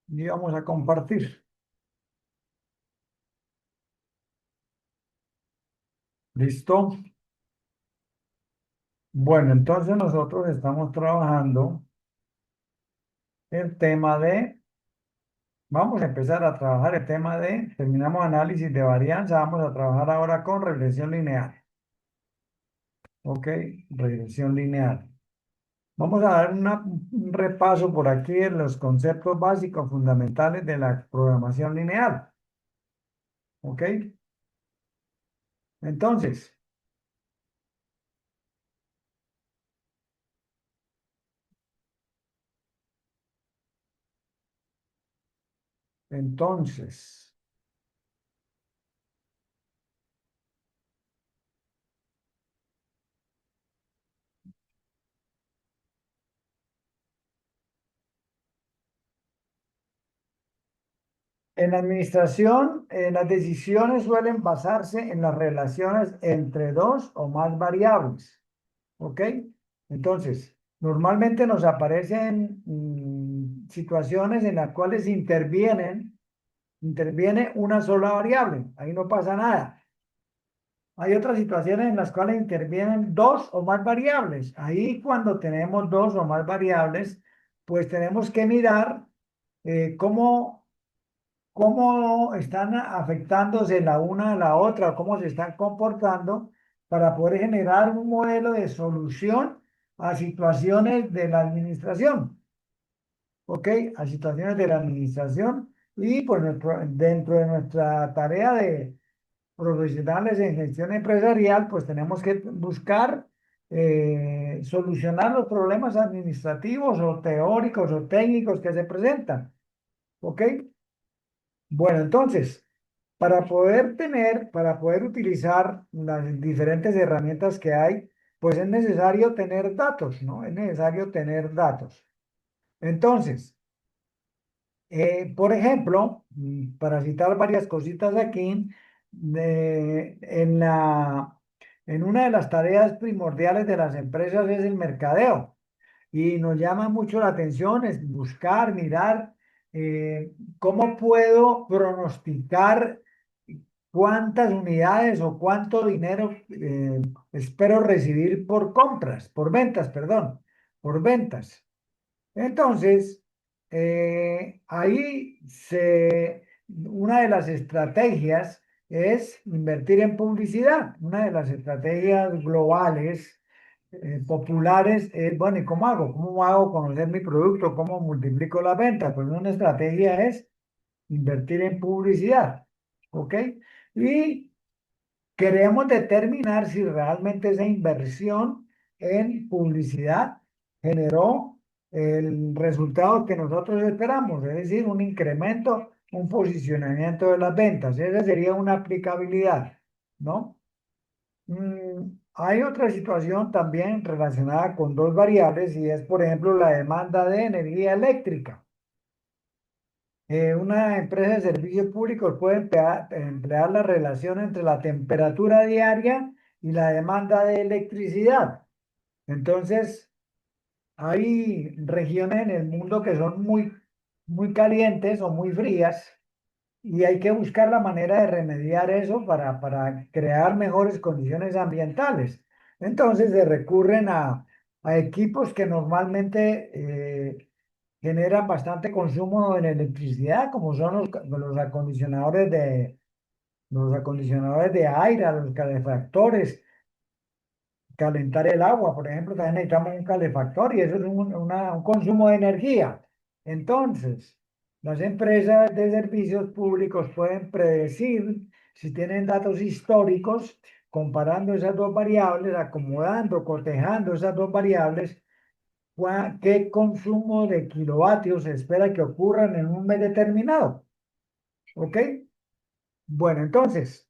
Y vamos a compartir. ¿Listo? Bueno, entonces nosotros estamos trabajando el tema de, vamos a empezar a trabajar el tema de, terminamos análisis de varianza, vamos a trabajar ahora con regresión lineal. ¿Ok? Regresión lineal. Vamos a dar un repaso por aquí en los conceptos básicos fundamentales de la programación lineal. ¿Ok? Entonces, entonces. En la administración, las decisiones suelen basarse en las relaciones entre dos o más variables. ¿Ok? Entonces, normalmente nos aparecen situaciones en las cuales interviene una sola variable. Ahí no pasa nada. Hay otras situaciones en las cuales intervienen dos o más variables. Ahí cuando tenemos dos o más variables, pues tenemos que mirar cómo están afectándose la una a la otra, cómo se están comportando para poder generar un modelo de solución a situaciones de la administración, ¿ok? A situaciones de la administración y pues dentro de nuestra tarea de profesionales en gestión empresarial, pues tenemos que buscar solucionar los problemas administrativos o teóricos o técnicos que se presentan, ¿ok? Bueno, entonces, para poder utilizar las diferentes herramientas que hay, pues es necesario tener datos, ¿no? Es necesario tener datos. Entonces, por ejemplo, para citar varias cositas aquí, en una de las tareas primordiales de las empresas es el mercadeo. Y nos llama mucho la atención es buscar, mirar cómo puedo pronosticar cuántas unidades o cuánto dinero espero recibir por compras, por ventas, perdón, por ventas. Entonces, una de las estrategias es invertir en publicidad. Una de las estrategias globales, populares, es, bueno, ¿y cómo hago? ¿Cómo hago conocer mi producto? ¿Cómo multiplico la venta? Pues una estrategia es invertir en publicidad. ¿Ok? Y queremos determinar si realmente esa inversión en publicidad generó el resultado que nosotros esperamos, es decir, un incremento, un posicionamiento de las ventas. Esa sería una aplicabilidad, ¿no? Hay otra situación también relacionada con dos variables y es, por ejemplo, la demanda de energía eléctrica. Una empresa de servicios públicos puede emplear la relación entre la temperatura diaria y la demanda de electricidad. Entonces, hay regiones en el mundo que son muy calientes o muy frías y hay que buscar la manera de remediar eso para crear mejores condiciones ambientales. Entonces, se recurren a equipos que normalmente generan bastante consumo en electricidad, como son los acondicionadores de aire, los calefactores, calentar el agua, por ejemplo, también necesitamos un calefactor y eso es un consumo de energía. Entonces, las empresas de servicios públicos pueden predecir si tienen datos históricos, comparando esas dos variables, acomodando, cotejando esas dos variables, qué consumo de kilovatios se espera que ocurran en un mes determinado. ¿Ok? Bueno, entonces,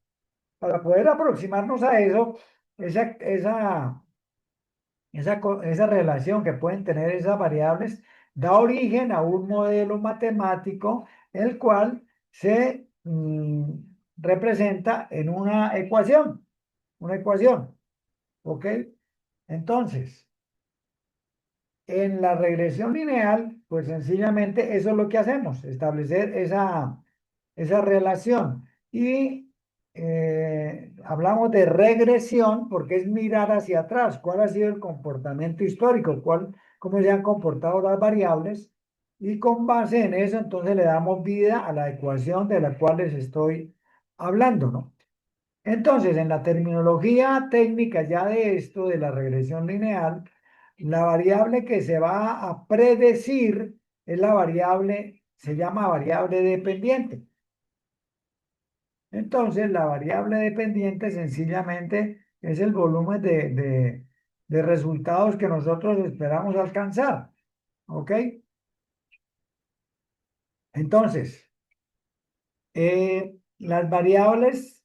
para poder aproximarnos a eso, esa, esa, esa relación que pueden tener esas variables da origen a un modelo matemático, el cual se representa en una ecuación. Una ecuación. ¿Ok? Entonces, en la regresión lineal, pues sencillamente eso es lo que hacemos, establecer esa relación. Y hablamos de regresión porque es mirar hacia atrás, cuál ha sido el comportamiento histórico, cómo se han comportado las variables. Y con base en eso, entonces le damos vida a la ecuación de la cual les estoy hablando, ¿no? Entonces, en la terminología técnica ya de esto, de la regresión lineal, la variable que se va a predecir es la variable, se llama variable dependiente. Entonces, la variable dependiente sencillamente es el volumen de resultados que nosotros esperamos alcanzar. ¿Ok? Entonces, las variables,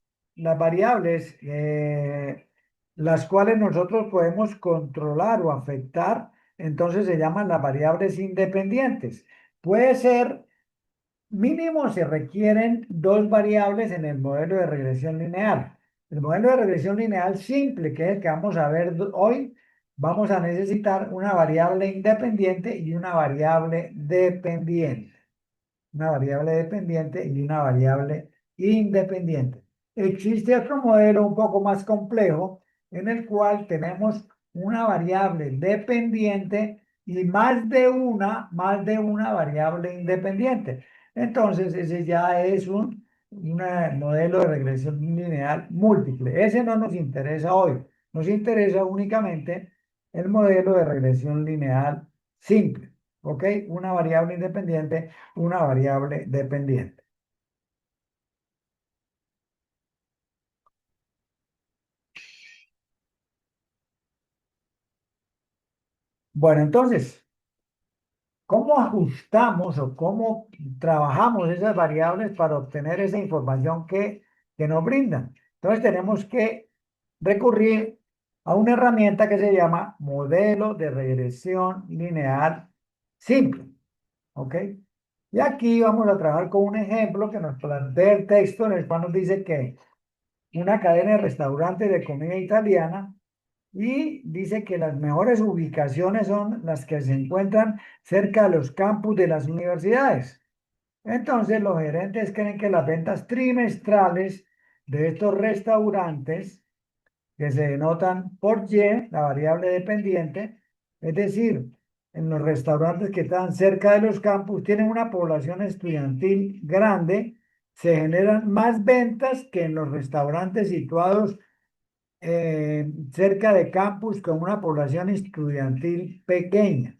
las cuales nosotros podemos controlar o afectar, entonces se llaman las variables independientes. Puede ser, mínimo se requieren dos variables en el modelo de regresión lineal. El modelo de regresión lineal simple, que es el que vamos a ver hoy, vamos a necesitar una variable independiente y una variable dependiente, una variable dependiente y una variable independiente. Existe otro modelo un poco más complejo en el cual tenemos una variable dependiente y más de una variable independiente. Entonces, ese ya es un modelo de regresión lineal múltiple. Ese no nos interesa hoy. Nos interesa únicamente el modelo de regresión lineal simple. ¿Ok? Una variable independiente, una variable dependiente. Bueno, entonces, ¿cómo ajustamos o cómo trabajamos esas variables para obtener esa información que nos brindan? Entonces, tenemos que recurrir a una herramienta que se llama modelo de regresión lineal simple. ¿Ok? Y aquí vamos a trabajar con un ejemplo que nos plantea el texto en el cual nos dice que una cadena de restaurantes de comida italiana y dice que las mejores ubicaciones son las que se encuentran cerca de los campus de las universidades. Entonces, los gerentes creen que las ventas trimestrales de estos restaurantes, que se denotan por Y, la variable dependiente, es decir, en los restaurantes que están cerca de los campus, tienen una población estudiantil grande, se generan más ventas que en los restaurantes situados cerca de campus con una población estudiantil pequeña.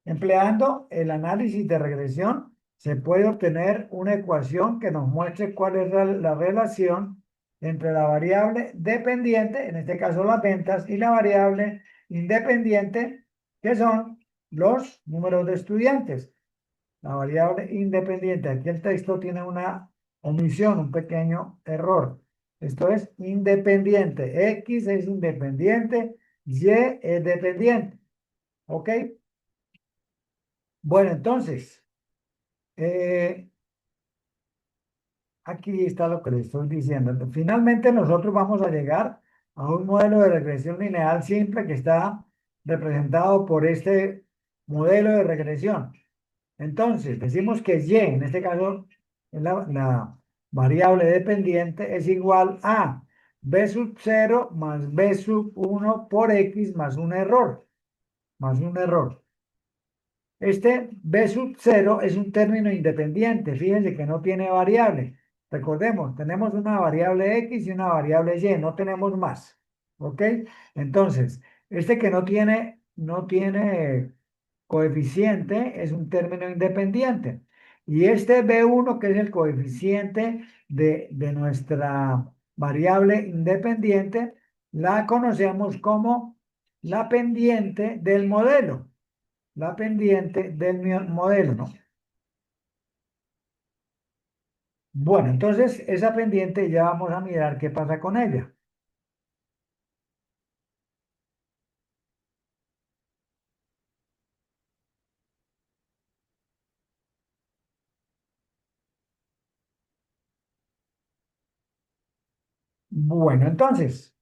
Empleando el análisis de regresión, se puede obtener una ecuación que nos muestre cuál es la relación entre la variable dependiente, en este caso las ventas, y la variable independiente, que son los números de estudiantes. La variable independiente, aquí el texto tiene una omisión, un pequeño error. Esto es independiente. X es independiente, Y es dependiente. ¿Ok? Bueno, entonces, eh, aquí está lo que le estoy diciendo. Finalmente, nosotros vamos a llegar a un modelo de regresión lineal simple que está representado por este modelo de regresión. Entonces, decimos que Y, en este caso, es la variable dependiente, es igual a B sub 0 más B sub 1 por X más un error, más un error. Este B sub 0 es un término independiente, fíjense que no tiene variable. Recordemos, tenemos una variable X y una variable Y, no tenemos más. ¿Ok? Entonces, este que no tiene coeficiente es un término independiente. Y este B1, que es el coeficiente de nuestra variable independiente, la conocemos como la pendiente del modelo. La pendiente del modelo, ¿no? Bueno, entonces esa pendiente ya vamos a mirar qué pasa con ella. Bueno, entonces,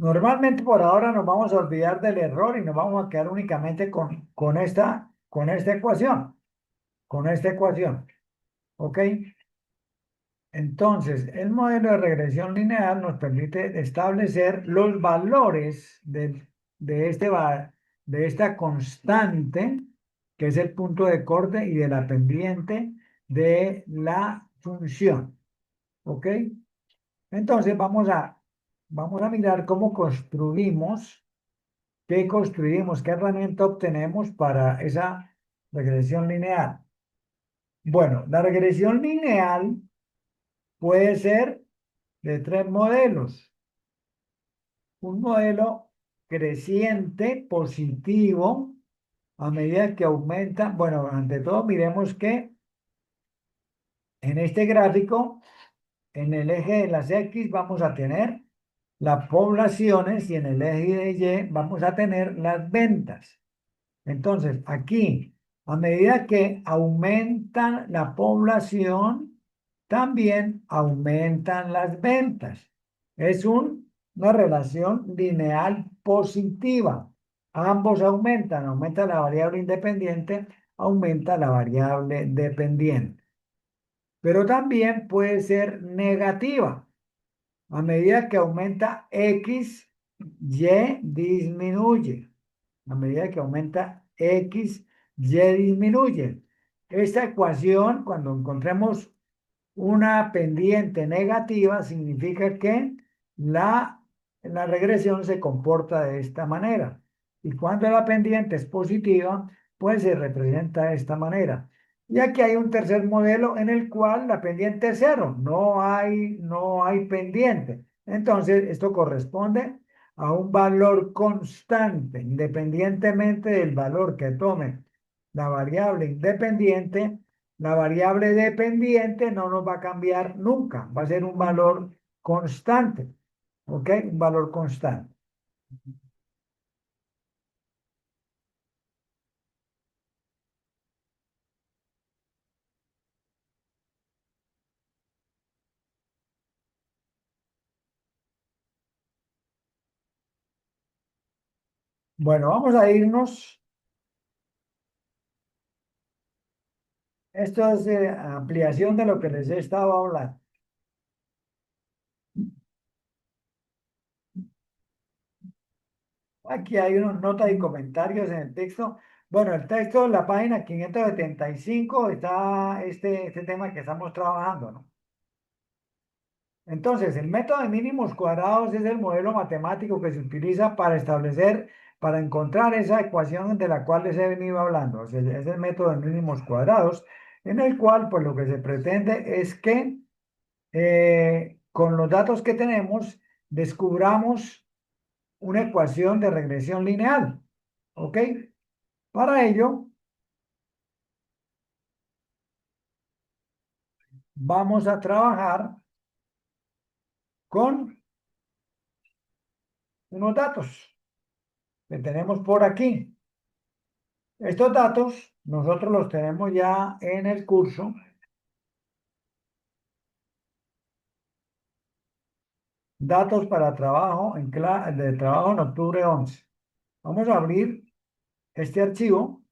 Normalmente por ahora nos vamos a olvidar del error y nos vamos a quedar únicamente con esta ecuación, con esta ecuación, ¿ok? Entonces, el modelo de regresión lineal nos permite establecer los valores de esta constante, que es el punto de corte y de la pendiente de la función, ¿ok? Entonces, vamos a mirar cómo construimos, qué construimos, qué herramienta obtenemos para esa regresión lineal. Bueno, la regresión lineal puede ser de tres modelos. Un modelo creciente, positivo, a medida que aumenta. Bueno, ante todo, miremos que en este gráfico, en el eje de las X vamos a tener las poblaciones y en el eje de Y vamos a tener las ventas. Entonces, aquí, a medida que aumenta la población, también aumentan las ventas. Es una relación lineal positiva. Ambos aumentan, aumenta la variable independiente, aumenta la variable dependiente. Pero también puede ser negativa. A medida que aumenta X, Y disminuye. A medida que aumenta X, Y disminuye. Esta ecuación, cuando encontremos una pendiente negativa, significa que la, la regresión se comporta de esta manera. Y cuando la pendiente es positiva, pues se representa de esta manera. Y aquí hay un tercer modelo en el cual la pendiente es cero, no hay pendiente. Entonces, esto corresponde a un valor constante, independientemente del valor que tome la variable independiente. La variable dependiente no nos va a cambiar nunca, va a ser un valor constante, ¿ok? Un valor constante. Bueno, vamos a irnos. Esto es ampliación de lo que les he estado hablando. Aquí hay unas notas y comentarios en el texto. Bueno, el texto, en la página 575 está este tema que estamos trabajando, ¿no? Entonces, el método de mínimos cuadrados es el modelo matemático que se utiliza para encontrar esa ecuación de la cual les he venido hablando. O sea, es el método de mínimos cuadrados, en el cual, pues, lo que se pretende es que con los datos que tenemos, descubramos una ecuación de regresión lineal. ¿Ok? Para ello, vamos a trabajar con unos datos que tenemos por aquí. Estos datos nosotros los tenemos ya en el curso, datos para trabajo de trabajo en octubre 11. Vamos a abrir este archivo.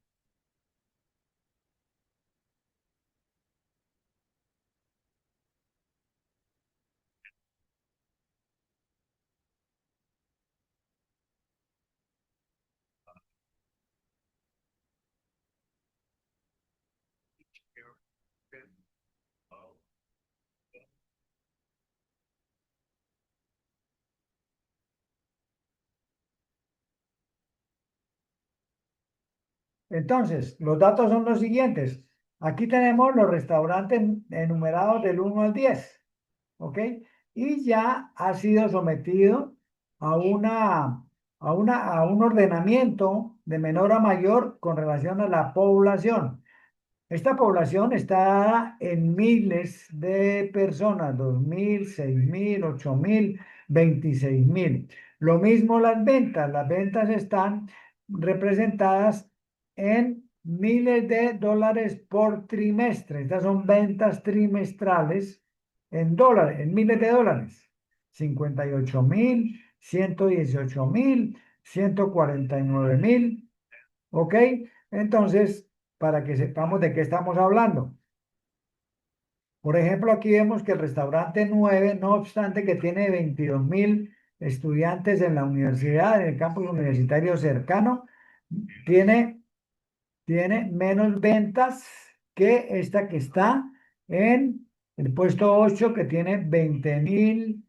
Entonces, los datos son los siguientes. Aquí tenemos los restaurantes enumerados del 1 al 10, ¿ok? Y ya ha sido sometido a un ordenamiento de menor a mayor con relación a la población. Esta población está dada en miles de personas, 2.000, 6.000, 8.000, 26.000. Lo mismo las ventas están representadas en miles de dólares por trimestre. Estas son ventas trimestrales en dólares, en miles de dólares. 58.000, 118.000, 149.000, ¿ok? Entonces, para que sepamos de qué estamos hablando. Por ejemplo, aquí vemos que el restaurante 9, no obstante que tiene 22.000 estudiantes en la universidad, en el campus universitario cercano, tiene, tiene menos ventas que esta que está en el puesto 8, que tiene 20.000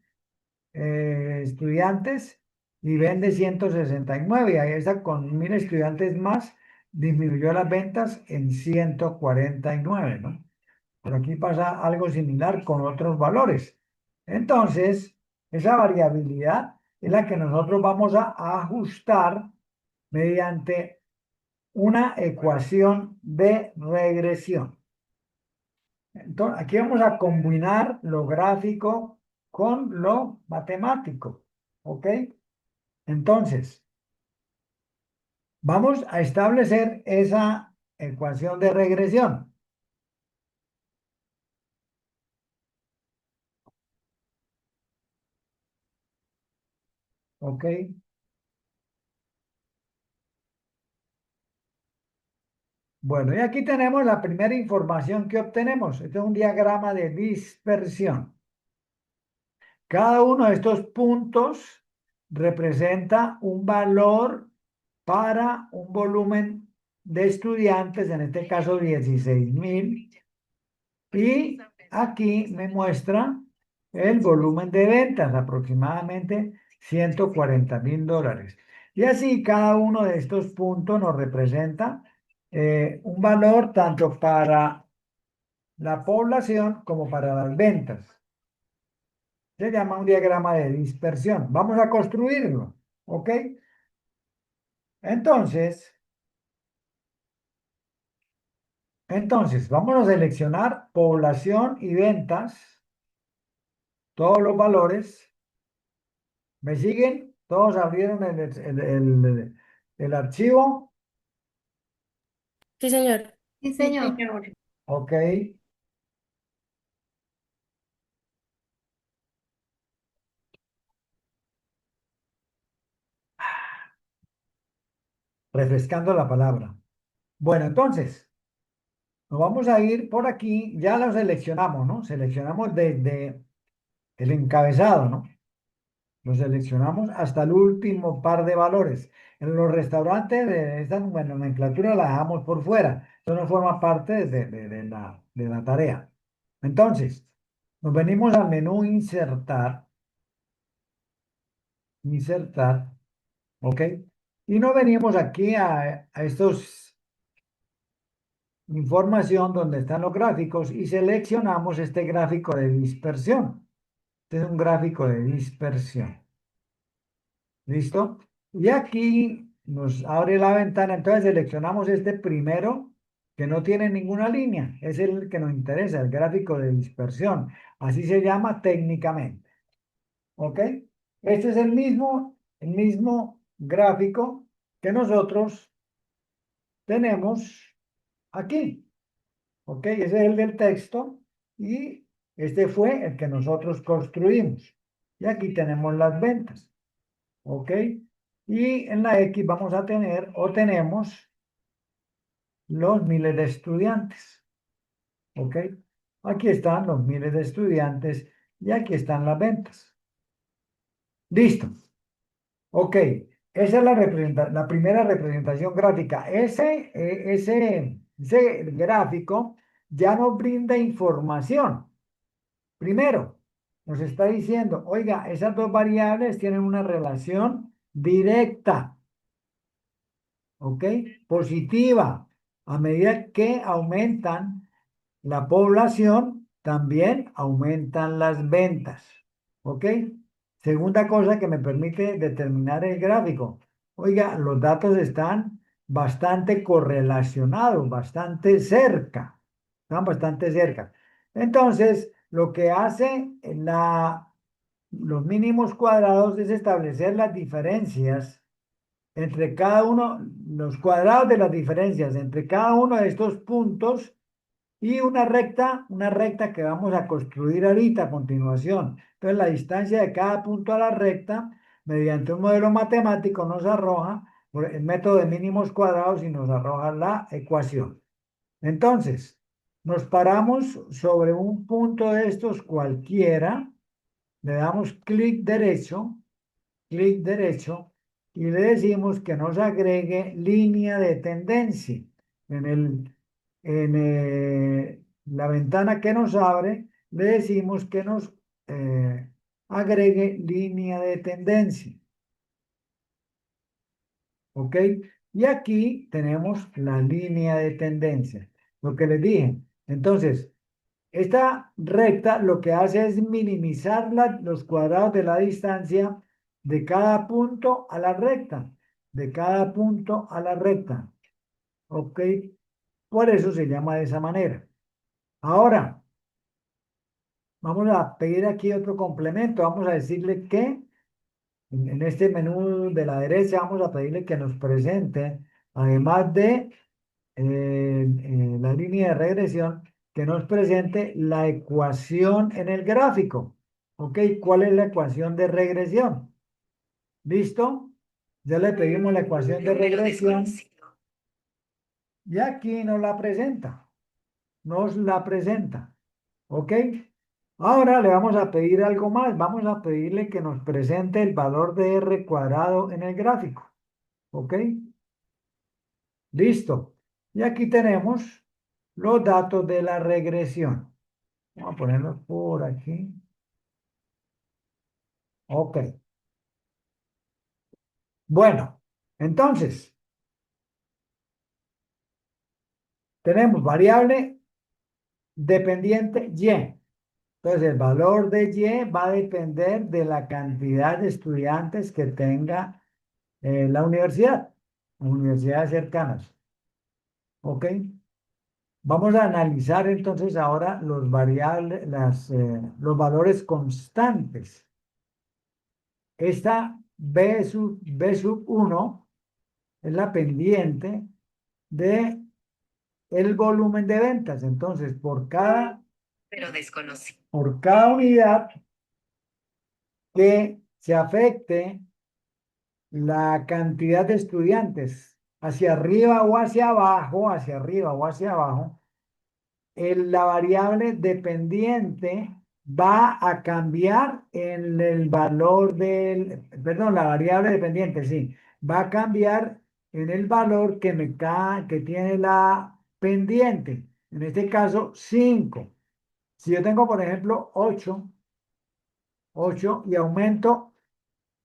estudiantes y vende 169. Y ahí está, con 1.000 estudiantes más, disminuyó las ventas en 149, ¿no? Pero aquí pasa algo similar con otros valores. Entonces, esa variabilidad es la que nosotros vamos a ajustar mediante una ecuación de regresión. Entonces, aquí vamos a combinar lo gráfico con lo matemático. ¿Ok? Entonces, vamos a establecer esa ecuación de regresión. ¿Ok? Bueno, y aquí tenemos la primera información que obtenemos. Este es un diagrama de dispersión. Cada uno de estos puntos representa un valor para un volumen de estudiantes, en este caso 16.000. Y aquí me muestra el volumen de ventas, aproximadamente $140.000. Y así cada uno de estos puntos nos representa un valor tanto para la población como para las ventas. Se llama un diagrama de dispersión. Vamos a construirlo, ¿ok? Entonces, entonces, vamos a seleccionar población y ventas, todos los valores. ¿Me siguen? ¿Todos abrieron el archivo? Sí, señor. Sí, señor. Ok. Refrescando la palabra. Bueno, entonces, nos vamos a ir por aquí. Ya lo seleccionamos, ¿no? Seleccionamos desde el encabezado, ¿no? Lo seleccionamos hasta el último par de valores. En los restaurantes, esta nomenclatura la dejamos por fuera. Eso no forma parte de la tarea. Entonces, nos venimos al menú insertar, insertar, ¿ok? Y nos venimos aquí a estos información donde están los gráficos y seleccionamos este gráfico de dispersión. Este es un gráfico de dispersión. ¿Listo? Y aquí nos abre la ventana, entonces seleccionamos este primero que no tiene ninguna línea. Es el que nos interesa, el gráfico de dispersión. Así se llama técnicamente. ¿Ok? Este es el mismo gráfico que nosotros tenemos aquí. ¿Ok? Ese es el del texto y este fue el que nosotros construimos. Y aquí tenemos las ventas. ¿Ok? Y en la X vamos a tener o tenemos los miles de estudiantes. ¿Ok? Aquí están los miles de estudiantes y aquí están las ventas. Listo. Ok. Esa es la primera representación gráfica. Ese gráfico ya nos brinda información. Primero, nos está diciendo, oiga, esas dos variables tienen una relación directa. ¿Ok? Positiva. A medida que aumentan la población, también aumentan las ventas. ¿Ok? Segunda cosa que me permite determinar el gráfico. Oiga, los datos están bastante correlacionados, bastante cerca. Están bastante cerca. Entonces, lo que hace los mínimos cuadrados es establecer las diferencias entre cada uno, los cuadrados de las diferencias entre cada uno de estos puntos y una recta que vamos a construir ahorita a continuación. Entonces, la distancia de cada punto a la recta mediante un modelo matemático nos arroja por el método de mínimos cuadrados y nos arroja la ecuación. Entonces, nos paramos sobre un punto de estos cualquiera, le damos clic derecho, y le decimos que nos agregue línea de tendencia. En la ventana que nos abre, le decimos que nos agregue línea de tendencia. ¿Ok? Y aquí tenemos la línea de tendencia. Lo que les dije. Entonces, esta recta lo que hace es minimizar los cuadrados de la distancia de cada punto a la recta. De cada punto a la recta. ¿Ok? Por eso se llama de esa manera. Ahora, vamos a pedir aquí otro complemento. Vamos a decirle que en este menú de la derecha vamos a pedirle que nos presente, además de la línea de regresión, que nos presente la ecuación en el gráfico. ¿Ok? ¿Cuál es la ecuación de regresión? ¿Listo? Ya le pedimos la ecuación de regresión y aquí nos la presenta. Nos la presenta. ¿Ok? Ahora le vamos a pedir algo más. Vamos a pedirle que nos presente el valor de R cuadrado en el gráfico. ¿Ok? Listo. Y aquí tenemos los datos de la regresión. Vamos a ponerlos por aquí. Ok. Bueno, entonces, tenemos variable dependiente Y. Entonces, el valor de Y va a depender de la cantidad de estudiantes que tenga la universidad, universidades cercanas. ¿Ok? Vamos a analizar entonces ahora los variables, los valores constantes. Esta B sub 1 es la pendiente de el volumen de ventas. Entonces, por cada unidad que se afecte la cantidad de estudiantes hacia arriba o hacia arriba o hacia abajo, la variable dependiente va a cambiar en el valor perdón, la variable dependiente, sí, va a cambiar en el valor que tiene la pendiente. En este caso, 5. Si yo tengo, por ejemplo, 8 y aumento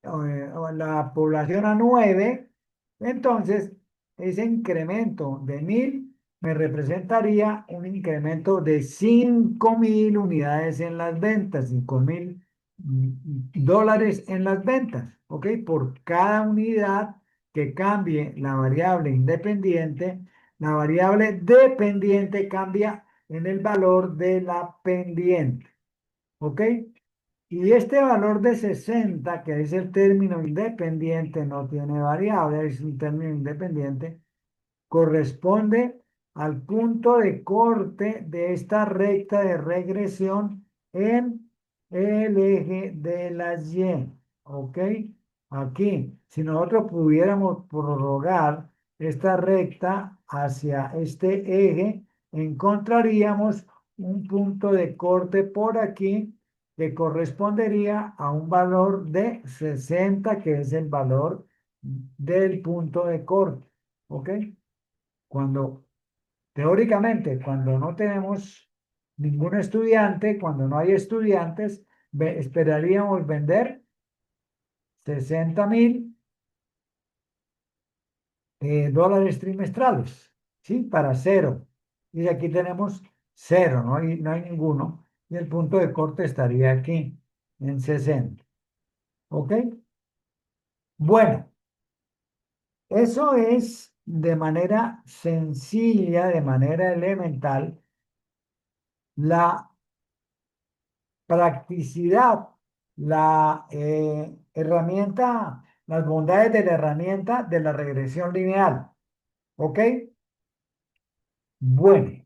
la población a 9, entonces ese incremento de 1000 me representaría un incremento de 5000 unidades en las ventas, 5000 dólares en las ventas, ¿ok? Por cada unidad que cambie la variable independiente, la variable dependiente cambia en el valor de la pendiente, ¿ok? Y este valor de 60, que es el término independiente, no tiene variable, es un término independiente, corresponde al punto de corte de esta recta de regresión en el eje de las Y. ¿Ok? Aquí, si nosotros pudiéramos prorrogar esta recta hacia este eje, encontraríamos un punto de corte por aquí que correspondería a un valor de 60, que es el valor del punto de corte. ¿Ok? Cuando, teóricamente, cuando no tenemos ningún estudiante, cuando no hay estudiantes, esperaríamos vender 60,000 dólares trimestrales, ¿sí? Para cero. Y aquí tenemos cero, no hay ninguno. Y el punto de corte estaría aquí, en 60. ¿Ok? Bueno, eso es de manera sencilla, de manera elemental, la practicidad, la herramienta, las bondades de la herramienta de la regresión lineal. ¿Ok? Bueno,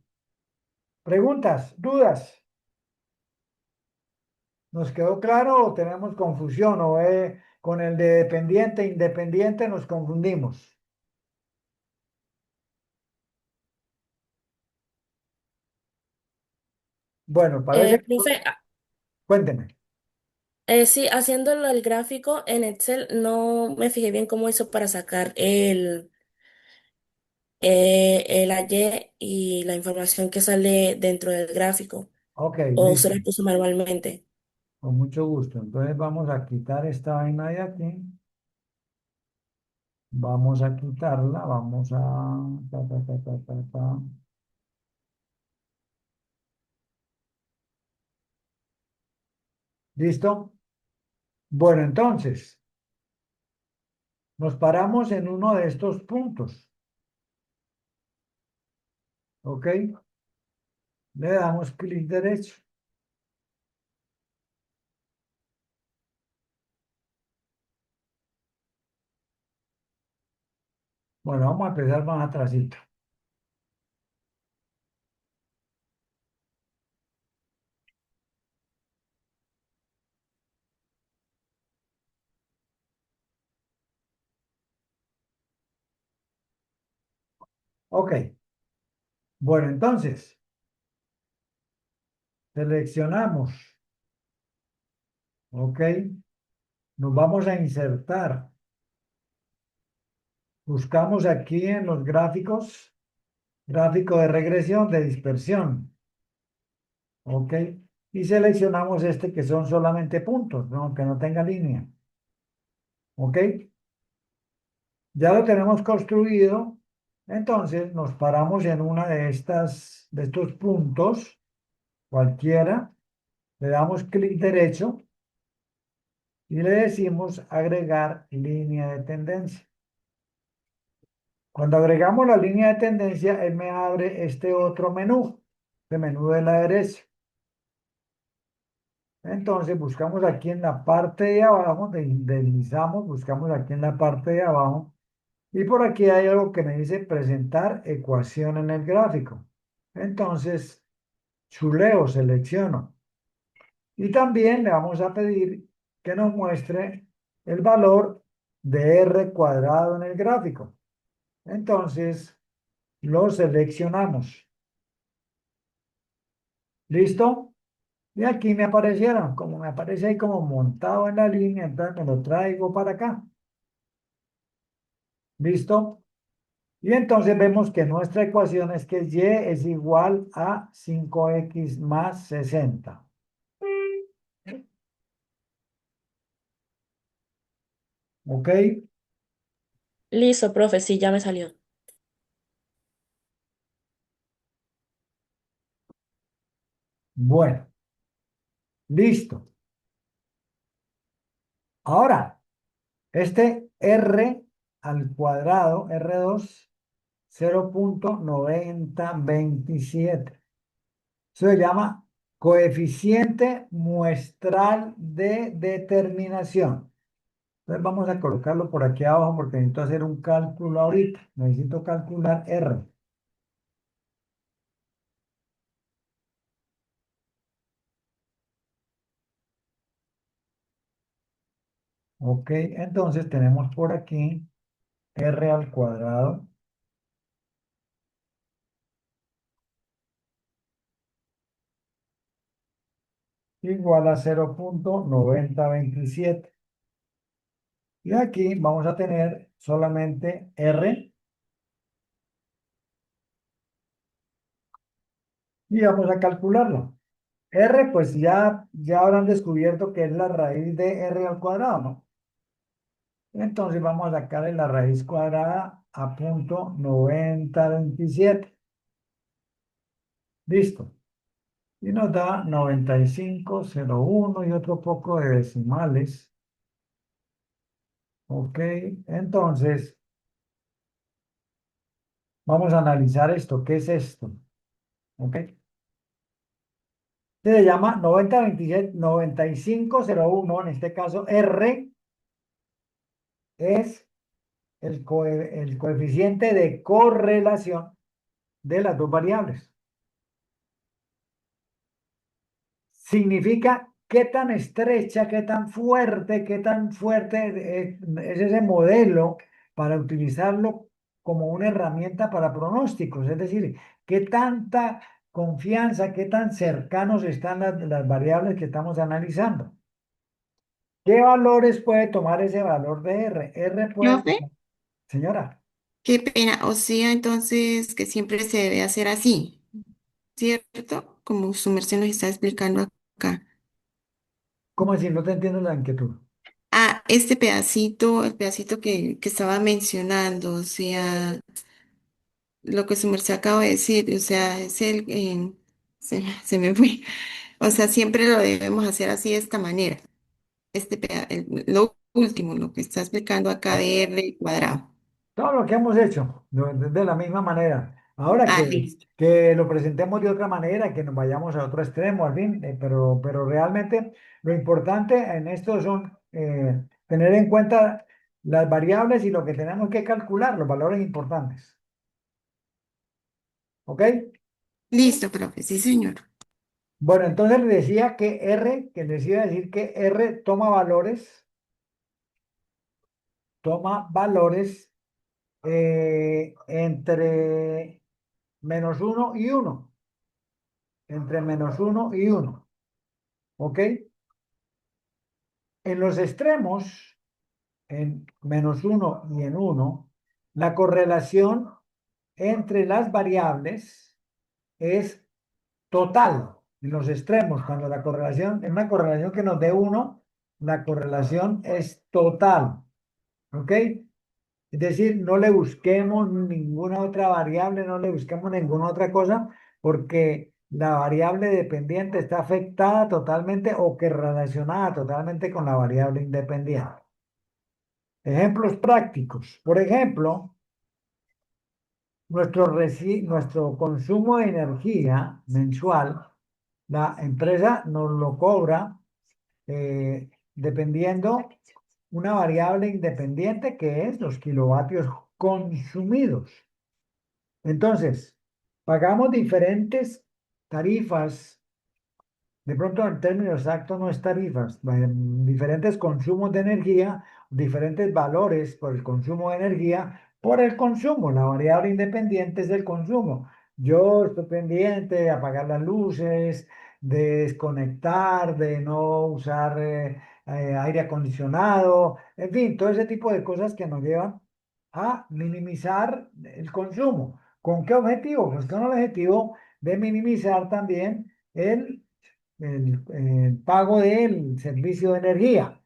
preguntas, dudas. ¿Nos quedó claro o tenemos confusión? con el de dependiente, independiente nos confundimos. Bueno, parece que... Profe, Cuénteme. sí, haciéndolo el gráfico en Excel, no me fijé bien cómo hizo para sacar el AY y la información que sale dentro del gráfico, Ok, o se listo. la puso manualmente. Con mucho gusto. Entonces vamos a quitar esta vaina de aquí. Vamos a quitarla. Vamos a... ta, ta, ta, ta, ta, ta. ¿Listo? Bueno, entonces, nos paramos en uno de estos puntos. ¿Ok? Le damos clic derecho. Bueno, vamos a empezar más atrásito. Ok. Bueno, entonces, seleccionamos. ¿Ok? Nos vamos a insertar. Buscamos aquí en los gráficos, gráfico de regresión, de dispersión. ¿Ok? Y seleccionamos este que son solamente puntos, ¿no? Que no tenga línea. ¿Ok? Ya lo tenemos construido. Entonces nos paramos en una de de estos puntos, cualquiera. Le damos clic derecho y le decimos agregar línea de tendencia. Cuando agregamos la línea de tendencia, él me abre este otro menú, el menú de la derecha. Entonces buscamos aquí en la parte de abajo, deslizamos, buscamos aquí en la parte de abajo y por aquí hay algo que me dice presentar ecuación en el gráfico. Entonces chuleo, selecciono y también le vamos a pedir que nos muestre el valor de R cuadrado en el gráfico. Entonces lo seleccionamos. ¿Listo? Y aquí me aparecieron, como me aparece ahí como montado en la línea, entonces me lo traigo para acá. ¿Listo? Y entonces vemos que nuestra ecuación es que y es igual a 5x más 60. ¿Ok? Listo, profe, sí, ya me salió. Bueno, listo. Ahora, este r al cuadrado, R2, 0,9027. Se llama coeficiente muestral de determinación. Entonces vamos a colocarlo por aquí abajo porque necesito hacer un cálculo ahorita. Necesito calcular R. Ok, entonces tenemos por aquí R al cuadrado igual a 0,9027. Y aquí vamos a tener solamente R y vamos a calcularlo. R, pues ya habrán descubierto que es la raíz de R al cuadrado, ¿no? Entonces vamos a sacarle la raíz cuadrada a 0,9027. Listo. Y nos da 95,01 y otro poco de decimales. Ok, entonces vamos a analizar esto. ¿Qué es esto? Ok. Se llama 9027, 95,01. En este caso, R es el coeficiente de correlación de las dos variables. Significa qué tan estrecha, qué tan fuerte es ese modelo para utilizarlo como una herramienta para pronósticos. Es decir, qué tanta confianza, qué tan cercanos están las variables que estamos analizando. ¿Qué valores puede tomar ese valor de R? R puede, Profe, señora, qué pena. O sea, entonces que siempre se debe hacer así, ¿cierto? Como su merced nos está explicando acá. ¿cómo decir? No te entiendo la inquietud. Ah, este pedacito, el pedacito que estaba mencionando, o sea, lo que su merced acaba de decir, o sea, es se me fue. O sea, siempre lo debemos hacer así de esta manera. Lo último, lo que está explicando acá de R cuadrado. Todo lo que hemos hecho de la misma manera. Ahora Ah, listo. que lo presentemos de otra manera, que nos vayamos a otro extremo, al fin, pero realmente lo importante en esto son tener en cuenta las variables y lo que tenemos que calcular, los valores importantes. ¿Ok? Listo, profe, sí, señor. Bueno, entonces le decía que R, que les iba a decir que R toma valores entre -1 y 1. Entre -1 y 1. ¿Ok? En los extremos, en -1 y en 1, la correlación entre las variables es total. En los extremos, cuando la correlación es una correlación que nos dé 1, la correlación es total. ¿Ok? Es decir, no le busquemos ninguna otra variable, no le busquemos ninguna otra cosa, porque la variable dependiente está afectada totalmente o que relacionada totalmente con la variable independiente. Ejemplos prácticos. Por ejemplo, nuestro consumo de energía mensual, la empresa nos lo cobra dependiendo una variable independiente que es los kilovatios consumidos. Entonces, pagamos diferentes tarifas, de pronto el término exacto no es tarifas, diferentes consumos de energía, diferentes valores por el consumo de energía, por el consumo. La variable independiente es el consumo. Yo estoy pendiente de apagar las luces, de desconectar, de no usar aire acondicionado, en fin, todo ese tipo de cosas que nos llevan a minimizar el consumo. ¿Con qué objetivo? Pues con el objetivo de minimizar también el pago del servicio de energía.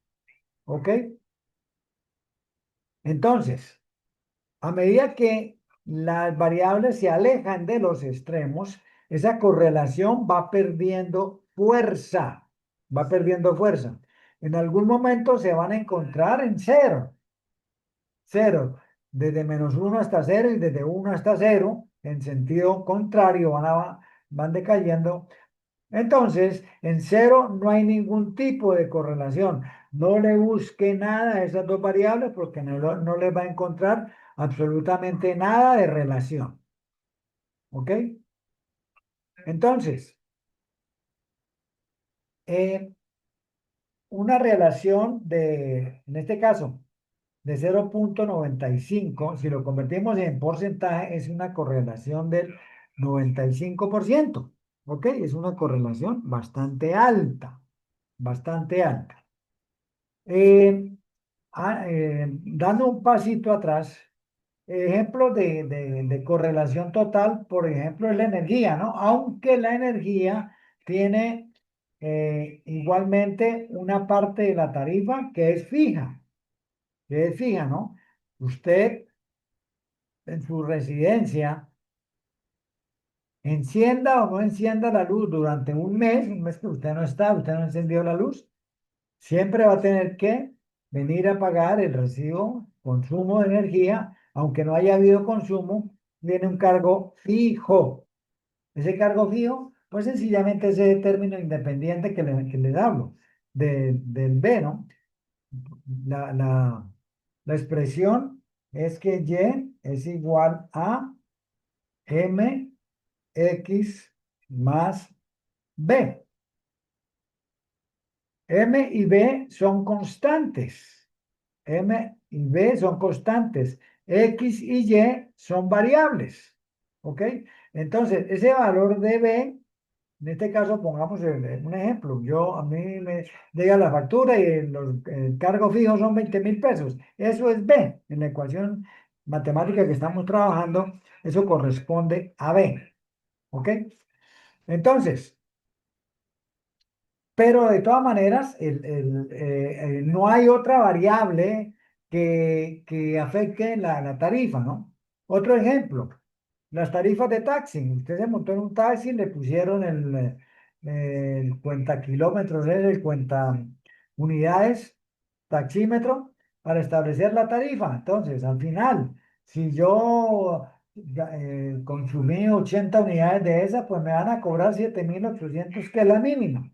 ¿Ok? Entonces, a medida que las variables se alejan de los extremos, esa correlación va perdiendo fuerza, va perdiendo fuerza. En algún momento se van a encontrar en cero, cero, desde -1 hasta cero y desde 1 hasta cero, en sentido contrario, van decayendo. Entonces, en cero no hay ningún tipo de correlación. No le busque nada a esas dos variables porque no le va a encontrar absolutamente nada de relación. ¿Ok? Entonces, eh, una relación en este caso, de 0,95, si lo convertimos en porcentaje, es una correlación del 95%. ¿Ok? Es una correlación bastante alta, bastante alta. Eh, Dando un pasito atrás, ejemplos de correlación total, por ejemplo, es la energía, ¿no? Aunque la energía tiene igualmente una parte de la tarifa que es fija, ¿no? Usted en su residencia, encienda o no encienda la luz durante un mes que usted no está, usted no encendió la luz, siempre va a tener que venir a pagar el recibo, consumo de energía, aunque no haya habido consumo, viene un cargo fijo. Ese cargo fijo, pues sencillamente ese término independiente que le hablo, del B, ¿no? La, la, la expresión es que Y es igual a MX más B. M y B son constantes. M y B son constantes. X y Y son variables. ¿Ok? Entonces, ese valor de B, en este caso, pongamos un ejemplo. A mí me llega la factura y el cargo fijo son 20.000 pesos. Eso es B. En la ecuación matemática que estamos trabajando, eso corresponde a B. ¿Ok? Entonces, pero de todas maneras, no hay otra variable que afecte la tarifa, ¿no? Otro ejemplo, las tarifas de taxi. Usted se montó en un taxi, le pusieron el cuenta kilómetros, el cuenta unidades, taxímetro, para establecer la tarifa. Entonces, al final, si yo consumí 80 unidades de esas, pues me van a cobrar 7.800, que es la mínima.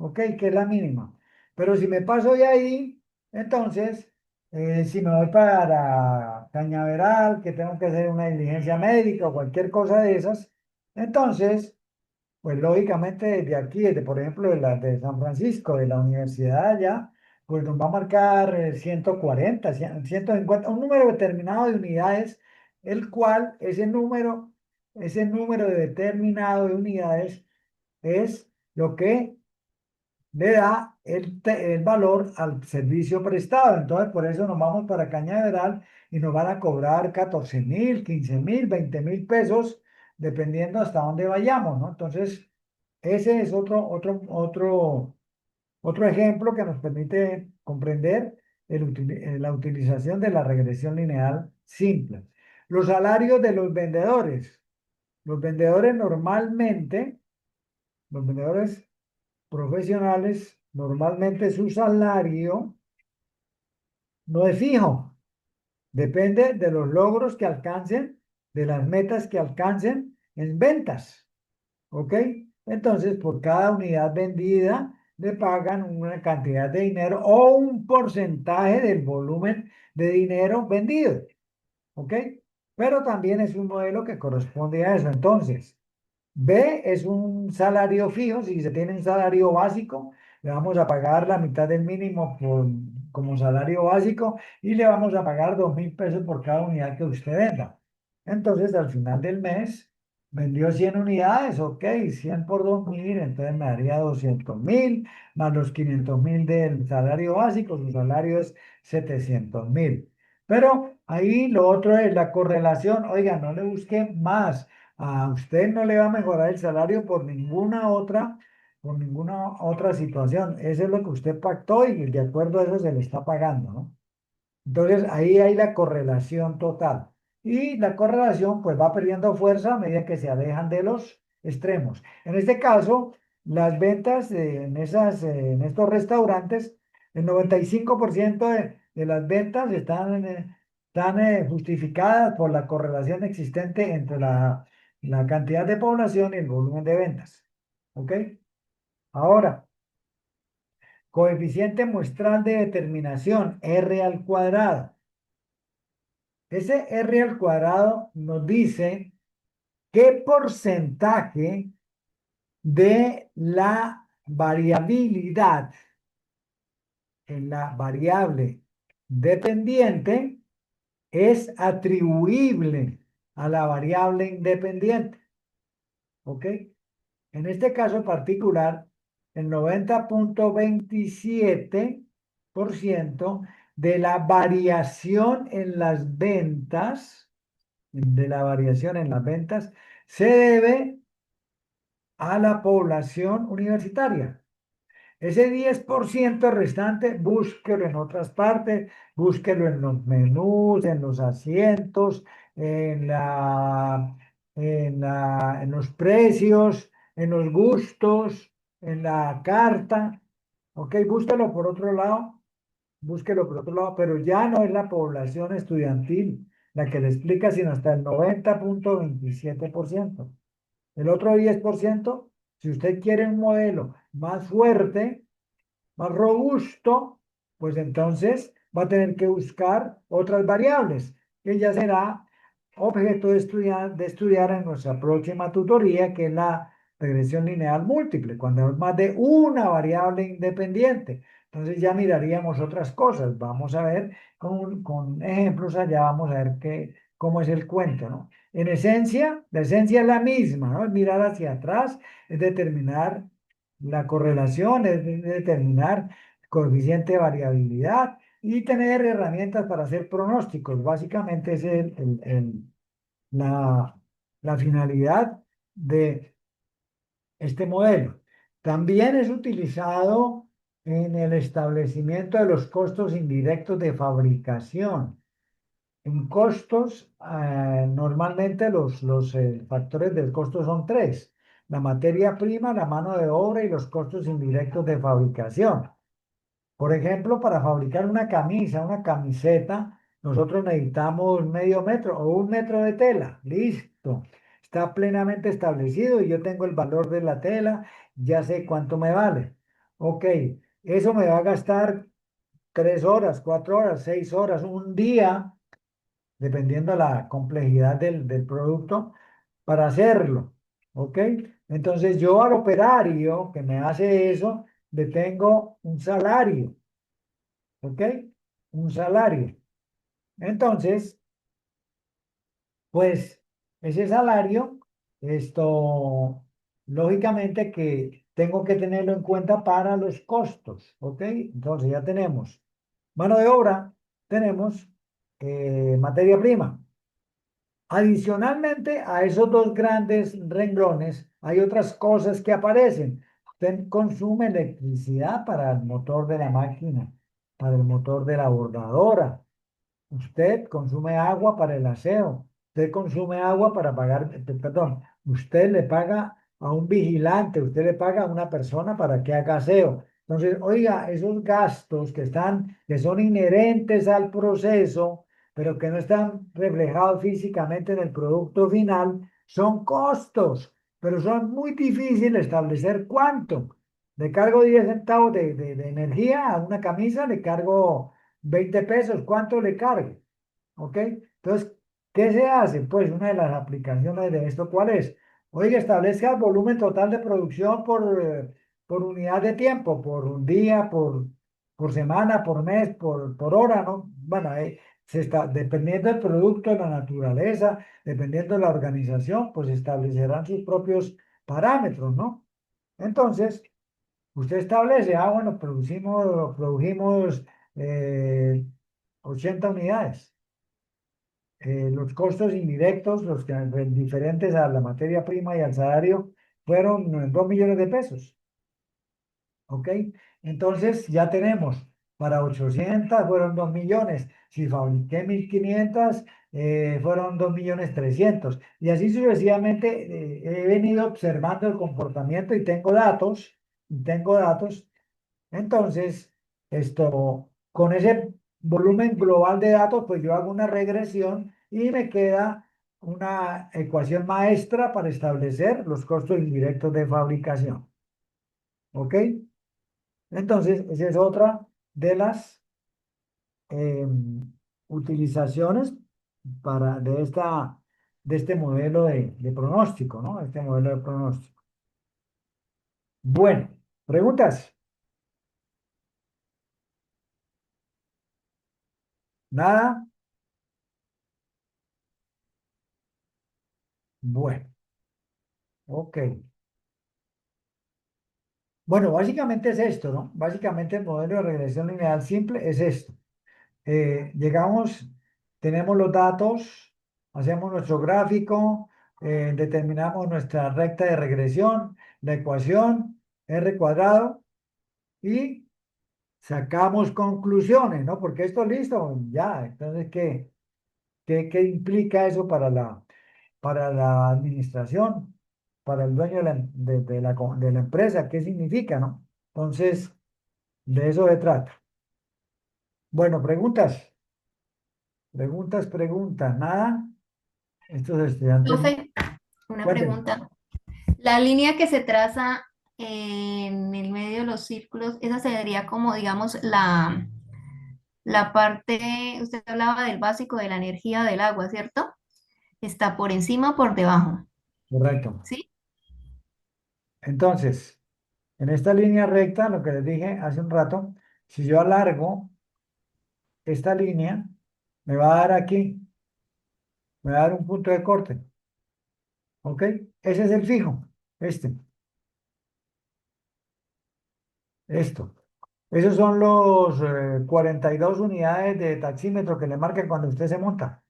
¿Ok? Que es la mínima. Pero si me paso de ahí, entonces, si me voy para Cañaveral, que tengo que hacer una diligencia médica o cualquier cosa de esas, entonces, pues lógicamente desde aquí, desde por ejemplo de San Francisco, de la universidad allá, pues nos va a marcar 140, 150, un número determinado de unidades, el cual ese número determinado de unidades es lo que le da el valor al servicio prestado. Entonces, por eso nos vamos para Cañaveral y nos van a cobrar 14.000, 15.000, 20.000 pesos, dependiendo hasta dónde vayamos, ¿no? Entonces, ese es otro ejemplo que nos permite comprender la utilización de la regresión lineal simple. Los salarios de los vendedores. Los vendedores normalmente, los vendedores profesionales, normalmente su salario no es fijo, depende de los logros que alcancen, de las metas que alcancen en ventas. ¿Ok? Entonces, por cada unidad vendida, le pagan una cantidad de dinero o un porcentaje del volumen de dinero vendido. ¿Ok? Pero también es un modelo que corresponde a eso. Entonces, B es un salario fijo. Si se tiene un salario básico, le vamos a pagar la mitad del mínimo como salario básico y le vamos a pagar 2.000 pesos por cada unidad que usted venda. Entonces, al final del mes, vendió 100 unidades, ok, 100 por 2.000, entonces me daría 200.000, más los 500.000 del salario básico, su salario es 700.000. Pero ahí lo otro es la correlación. Oiga, no le busque más. A usted no le va a mejorar el salario por ninguna otra situación. Eso es lo que usted pactó y de acuerdo a eso se le está pagando, ¿no? Entonces ahí hay la correlación total. Y la correlación pues va perdiendo fuerza a medida que se alejan de los extremos. En este caso, las ventas en estos restaurantes, el 95% de las ventas están justificadas por la correlación existente entre la cantidad de población y el volumen de ventas. ¿Ok? Ahora, coeficiente muestral de determinación, R al cuadrado. Ese R al cuadrado nos dice qué porcentaje de la variabilidad en la variable dependiente es atribuible a la variable independiente. ¿Ok? En este caso particular, el 90.27% de la variación en las ventas, se debe a la población universitaria. Ese 10% restante, búsquelo en otras partes, búsquelo en los menús, en los asientos, en los precios, en los gustos, en la carta. Ok, búsquelo por otro lado, pero ya no es la población estudiantil la que le explica, sino hasta el 90.27%. El otro 10%, si usted quiere un modelo más fuerte, más robusto, pues entonces va a tener que buscar otras variables, que ya será objeto de estudiar en nuestra próxima tutoría, que es la regresión lineal múltiple, cuando es más de una variable independiente. Entonces ya miraríamos otras cosas. Vamos a ver con ejemplos allá, vamos a ver cómo es el cuento, ¿no? En esencia, la esencia es la misma, ¿no? Es mirar hacia atrás, es determinar la correlación, es determinar coeficiente de variabilidad y tener herramientas para hacer pronósticos. Básicamente es la, la finalidad de este modelo. También es utilizado en el establecimiento de los costos indirectos de fabricación. En costos, normalmente los factores del costo son tres: la materia prima, la mano de obra y los costos indirectos de fabricación. Por ejemplo, para fabricar una camisa, una camiseta, nosotros necesitamos medio metro o un metro de tela. Listo. Está plenamente establecido y yo tengo el valor de la tela, ya sé cuánto me vale. Ok, eso me va a gastar 3 horas, 4 horas, 6 horas, un día, dependiendo de la complejidad del producto, para hacerlo. ¿Ok? Entonces yo al operario que me hace eso, le tengo un salario. ¿Ok? Un salario. Entonces, pues ese salario, esto, lógicamente que tengo que tenerlo en cuenta para los costos. ¿Ok? Entonces ya tenemos mano de obra, tenemos materia prima. Adicionalmente a esos dos grandes renglones, hay otras cosas que aparecen. Usted consume electricidad para el motor de la máquina, para el motor de la bordadora. Usted consume agua para el aseo. Usted consume agua para pagar, perdón, usted le paga a un vigilante, usted le paga a una persona para que haga aseo. Entonces, oiga, esos gastos que son inherentes al proceso, pero que no están reflejados físicamente en el producto final, son costos, pero son muy difíciles establecer cuánto. Le cargo 10 centavos de energía a una camisa, le cargo 20 pesos, ¿cuánto le cargo? ¿Ok? Entonces, ¿qué se hace? Pues una de las aplicaciones de esto, ¿cuál es? Oiga, establezca el volumen total de producción por unidad de tiempo, por un día, por semana, por mes, por hora, ¿no? Bueno, dependiendo del producto, de la naturaleza, dependiendo de la organización, pues establecerán sus propios parámetros, ¿no? Entonces, usted establece, bueno, produjimos eh, 80 unidades. Los costos indirectos, los que diferentes a la materia prima y al salario, fueron 2 millones de pesos. ¿Ok? Entonces ya tenemos, para 800 fueron 2 millones. Si fabriqué 1500, fueron 2 millones 300. Y así sucesivamente he venido observando el comportamiento y tengo datos. Entonces, con ese volumen global de datos, pues yo hago una regresión y me queda una ecuación maestra para establecer los costos indirectos de fabricación. ¿Ok? Entonces, esa es otra de las utilizaciones de este modelo de pronóstico, ¿no? Este modelo de pronóstico. Bueno, ¿preguntas? ¿Nada? Bueno, ok. Bueno, básicamente es esto, ¿no? Básicamente el modelo de regresión lineal simple es esto. Llegamos, tenemos los datos, hacemos nuestro gráfico, determinamos nuestra recta de regresión, la ecuación R cuadrado y sacamos conclusiones, ¿no? Porque esto listo, ya. Entonces, ¿qué implica eso para la administración, para el dueño de la empresa? ¿Qué significa, no? Entonces, de eso se trata. Bueno, preguntas, nada. Estos estudiantes, Profe, una cuéntenme. pregunta. La línea que se traza en el medio de los círculos, esa sería como, digamos, la parte, usted hablaba del básico de la energía del agua, ¿cierto? Está por encima o por debajo, Correcto. ¿sí? Entonces, en esta línea recta, lo que les dije hace un rato, si yo alargo esta línea, me va a dar aquí, me va a dar un punto de corte. ¿Ok? Ese es el fijo, este, esto. Esos son los 42 unidades de taxímetro que le marcan cuando usted se monta.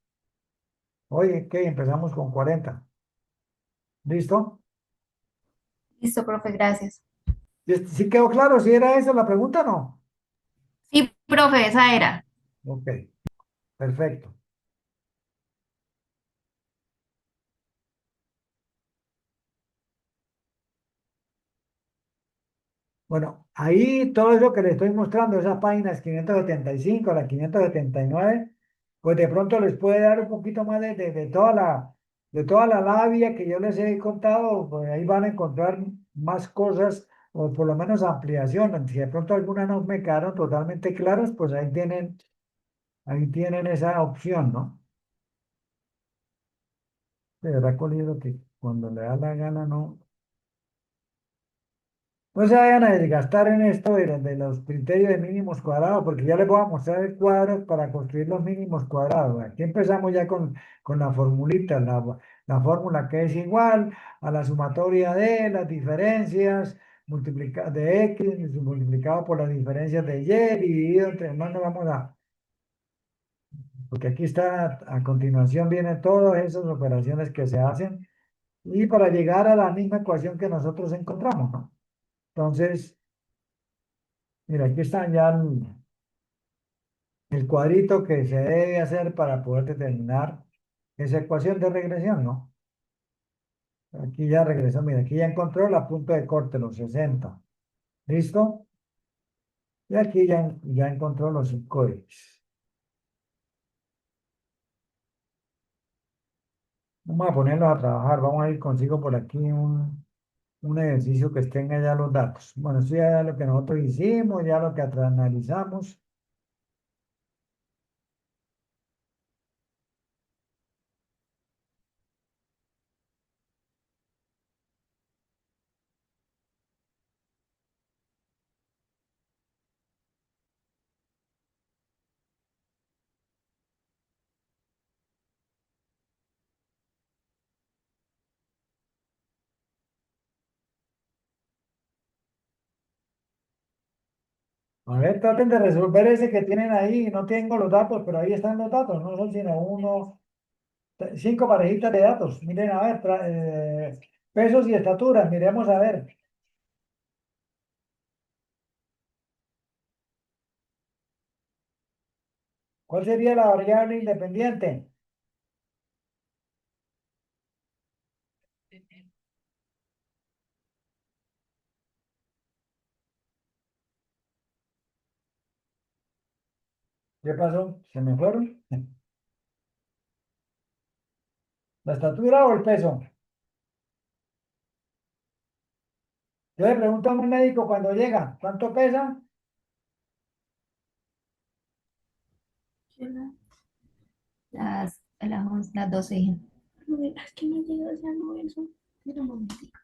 Oye, ¿qué? Empezamos con 40. ¿Listo? Listo, profe, gracias. ¿Sí quedó claro si era esa la pregunta o no? Sí, profe, esa era. Ok, perfecto. Bueno, ahí todo eso que les estoy mostrando, esas páginas 575 a la 579, pues de pronto les puede dar un poquito más de toda la labia que yo les he contado, pues ahí van a encontrar más cosas o por lo menos ampliación. Si de pronto algunas no me quedaron totalmente claras, pues ahí tienen esa opción, ¿no? De verdad, Colino, que cuando le da la gana no se vayan a desgastar en esto de los criterios de mínimos cuadrados, porque ya les voy a mostrar el cuadro para construir los mínimos cuadrados. Aquí empezamos ya con la formulita, la fórmula que es igual a la sumatoria de las diferencias de X multiplicado por las diferencias de Y dividido entre, no nos vamos porque aquí está, a continuación vienen todas esas operaciones que se hacen y para llegar a la misma ecuación que nosotros encontramos, ¿no? Entonces, mira, aquí están ya el cuadrito que se debe hacer para poder determinar esa ecuación de regresión, ¿no? Aquí ya regresó, mira, aquí ya encontró la punto de corte, los 60. ¿Listo? Y aquí ya encontró los 5X. Vamos a ponerlos a trabajar. Vamos a ir consigo por aquí un ejercicio que tenga ya los datos. Bueno, esto ya es lo que nosotros hicimos, ya lo que analizamos. A ver, traten de resolver ese que tienen ahí. No tengo los datos, pero ahí están los datos. No son sino cinco parejitas de datos. Miren, a ver, pesos y estaturas. Miremos a ver. ¿Cuál sería la variable independiente? ¿Qué pasó? ¿Se me fueron? ¿La estatura o el peso? Yo le pregunto a mi médico cuando llega, ¿cuánto pesa? Las 12. Es que no llega ya no eso. Mira un momentico.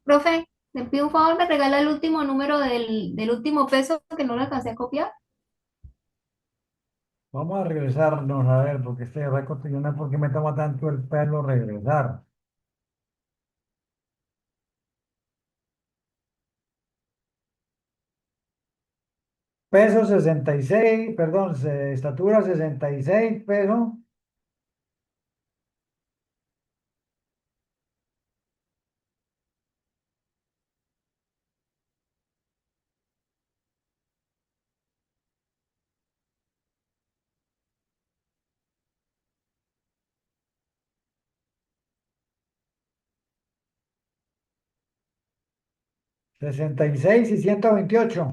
Profe, le pido un favor, me regala el último número del último peso que no lo alcancé a copiar. Vamos a regresarnos a ver, porque este récord, yo no sé por qué me toma tanto el pelo regresar. Peso 66, perdón, estatura 66, peso. 66 y 128.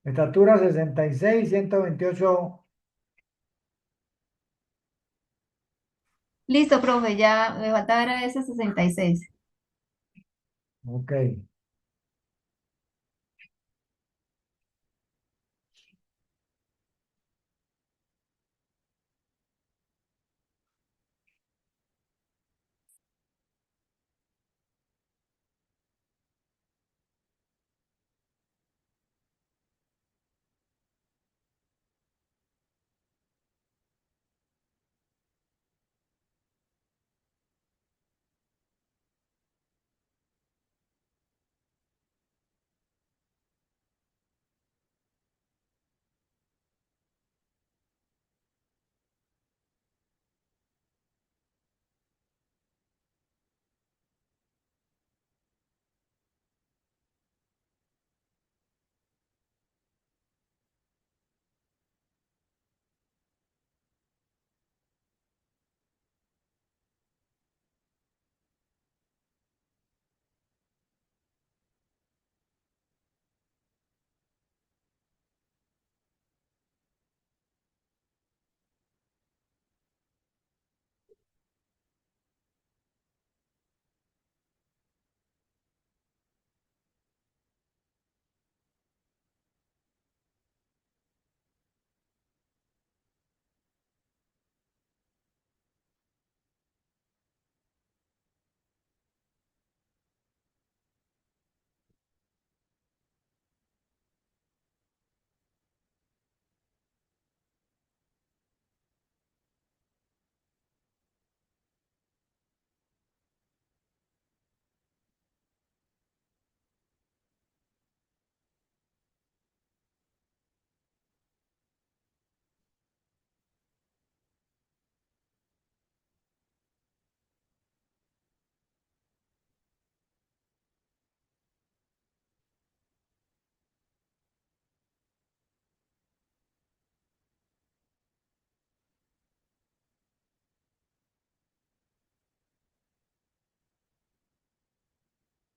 Estatura 66, 128. Listo, profe, ya me falta ver a ese 66. Ok.